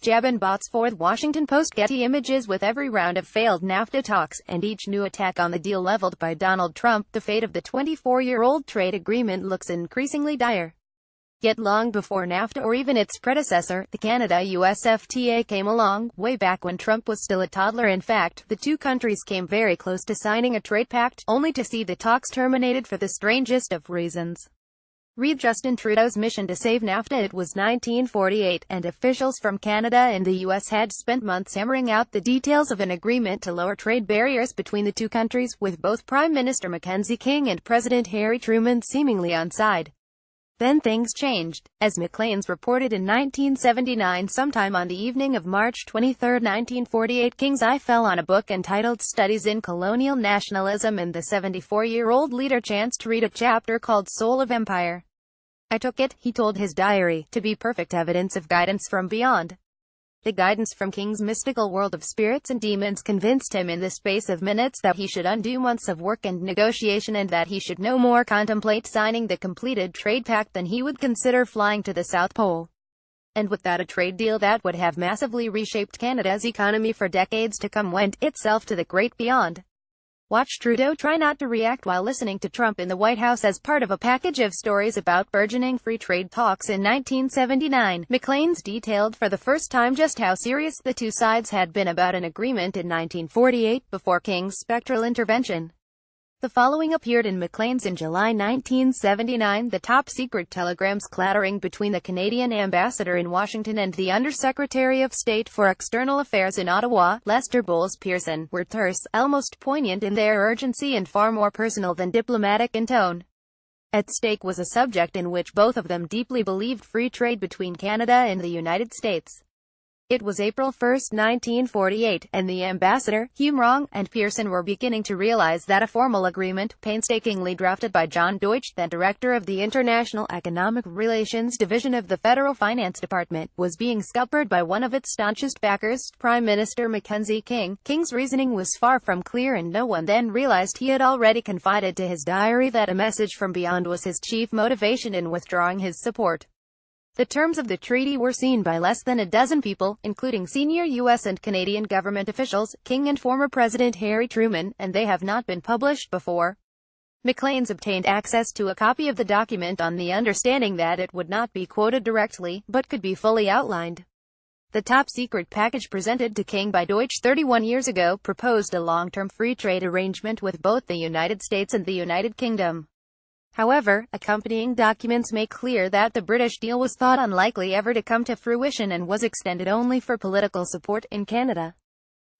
Jabin BotsfordThe Washington PostGetty images with every round of failed NAFTA talks, and each new attack on the deal leveled by Donald Trump, the fate of the 24-year-old trade agreement looks increasingly dire. Yet long before NAFTA or even its predecessor, the Canada-U.S. FTA came along, way back when Trump was still a toddler. In fact, the two countries came very close to signing a trade pact, only to see the talks terminated for the strangest of reasons. Read Justin Trudeau's mission to save NAFTA. It was 1948, and officials from Canada and the U.S. had spent months hammering out the details of an agreement to lower trade barriers between the two countries, with both Prime Minister Mackenzie King and President Harry Truman seemingly on side. Then things changed. As Maclean's reported in 1979, sometime on the evening of March 23, 1948, King's eye fell on a book entitled Studies in Colonial Nationalism, and the 74-year-old leader chanced to read a chapter called Soul of Empire. I took it, he told his diary, to be perfect evidence of guidance from beyond. The guidance from King's mystical world of spirits and demons convinced him in the space of minutes that he should undo months of work and negotiation, and that he should no more contemplate signing the completed trade pact than he would consider flying to the South Pole. And with that, a trade deal that would have massively reshaped Canada's economy for decades to come went itself to the great beyond. Watch Trudeau try not to react while listening to Trump in the White House as part of a package of stories about burgeoning free trade talks in 1979. Maclean's detailed for the first time just how serious the two sides had been about an agreement in 1948, before King's spectral intervention. The following appeared in Maclean's in July 1979, the top-secret telegrams clattering between the Canadian ambassador in Washington and the Undersecretary of State for External Affairs in Ottawa, Lester Bowles Pearson, were terse, almost poignant in their urgency, and far more personal than diplomatic in tone. At stake was a subject in which both of them deeply believed: free trade between Canada and the United States. It was April 1, 1948, and the ambassador, Hugh Wrong, and Pearson were beginning to realize that a formal agreement, painstakingly drafted by John Deutsch, then director of the International Economic Relations Division of the Federal Finance Department, was being scuppered by one of its staunchest backers, Prime Minister Mackenzie King. King's reasoning was far from clear, and no one then realized he had already confided to his diary that a message from beyond was his chief motivation in withdrawing his support. The terms of the treaty were seen by less than a dozen people, including senior U.S. and Canadian government officials, King and former President Harry Truman, and they have not been published before. Maclean's obtained access to a copy of the document on the understanding that it would not be quoted directly, but could be fully outlined. The top-secret package presented to King by Deutsch 31 years ago proposed a long-term free trade arrangement with both the United States and the United Kingdom. However, accompanying documents make clear that the British deal was thought unlikely ever to come to fruition and was extended only for political support in Canada.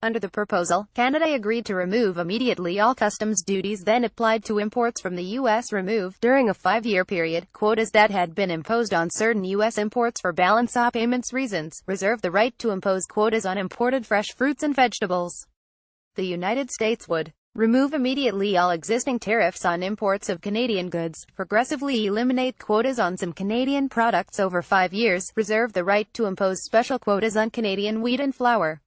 Under the proposal, Canada agreed to remove immediately all customs duties then applied to imports from the U.S. remove, during a 5-year period, quotas that had been imposed on certain U.S. imports for balance of payments reasons, reserve the right to impose quotas on imported fresh fruits and vegetables. The United States would remove immediately all existing tariffs on imports of Canadian goods, progressively eliminate quotas on some Canadian products over 5 years, reserve the right to impose special quotas on Canadian wheat and flour.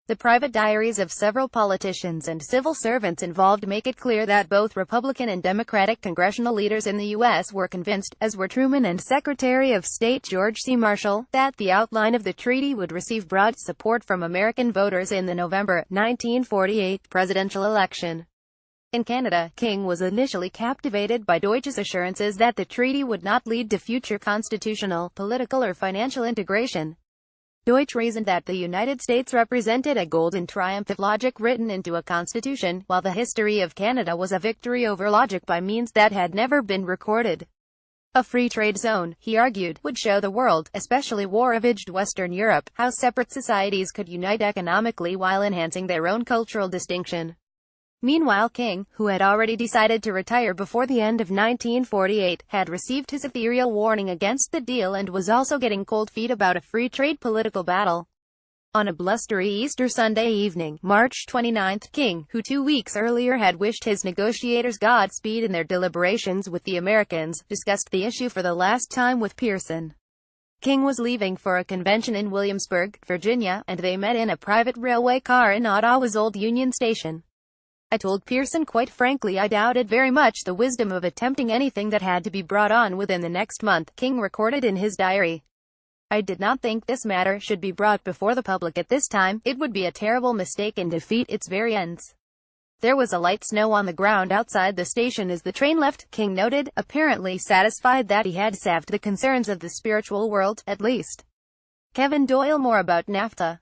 The private diaries of several politicians and civil servants involved make it clear that both Republican and Democratic congressional leaders in the U.S. were convinced, as were Truman and Secretary of State George C. Marshall, that the outline of the treaty would receive broad support from American voters in the November 1948 presidential election. In Canada, King was initially captivated by Deutsch's assurances that the treaty would not lead to future constitutional, political or financial integration. Deutsch reasoned that the United States represented a golden triumph of logic written into a constitution, while the history of Canada was a victory over logic by means that had never been recorded. A free trade zone, he argued, would show the world, especially war-ravaged Western Europe, how separate societies could unite economically while enhancing their own cultural distinction. Meanwhile, King, who had already decided to retire before the end of 1948, had received his ethereal warning against the deal and was also getting cold feet about a free trade political battle. On a blustery Easter Sunday evening, March 29, King, who 2 weeks earlier had wished his negotiators Godspeed in their deliberations with the Americans, discussed the issue for the last time with Pearson. King was leaving for a convention in Williamsburg, Virginia, and they met in a private railway car in Ottawa's old Union Station. I told Pearson quite frankly I doubted very much the wisdom of attempting anything that had to be brought on within the next month, King recorded in his diary. I did not think this matter should be brought before the public at this time. It would be a terrible mistake and defeat its very ends. There was a light snow on the ground outside the station as the train left, King noted, apparently satisfied that he had salved the concerns of the spiritual world, at least. Kevin Doyle more about NAFTA.